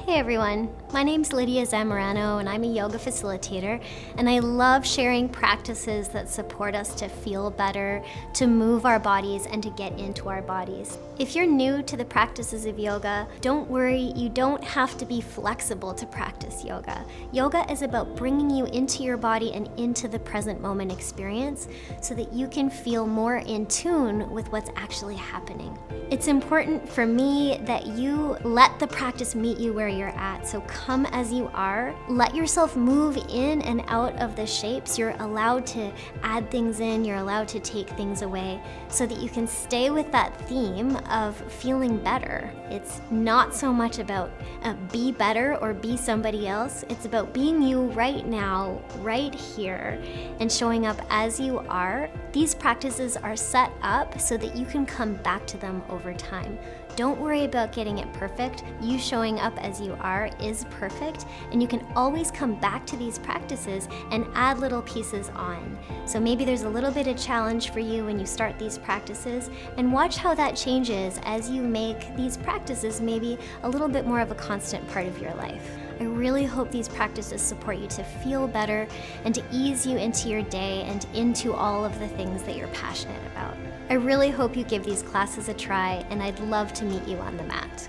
Hey everyone, my name's Lydia Zamorano and I'm a yoga facilitator, and I love sharing practices that support us to feel better, to move our bodies, and to get into our bodies. If you're new to the practices of yoga, don't worry, you don't have to be flexible to practice yoga. Yoga is about bringing you into your body and into the present moment experience so that you can feel more in tune with what's actually happening. It's important for me that you let the practice meet you where you're at. So come as you are. Let yourself move in and out of the shapes. You're allowed to add things in, you're allowed to take things away so that you can stay with that theme of feeling better. It's not so much about be better or be somebody else. It's about being you right now, right here, and showing up as you are. These practices are set up so that you can come back to them over time. Don't worry about getting it perfect. You showing up as you are is perfect, and you can always come back to these practices and add little pieces on. So maybe there's a little bit of challenge for you when you start these practices, and watch how that changes as you make these practices maybe a little bit more of a constant part of your life. I really hope these practices support you to feel better and to ease you into your day and into all of the things that you're passionate about. I really hope you give these classes a try, and I'd love to meet you on the mat.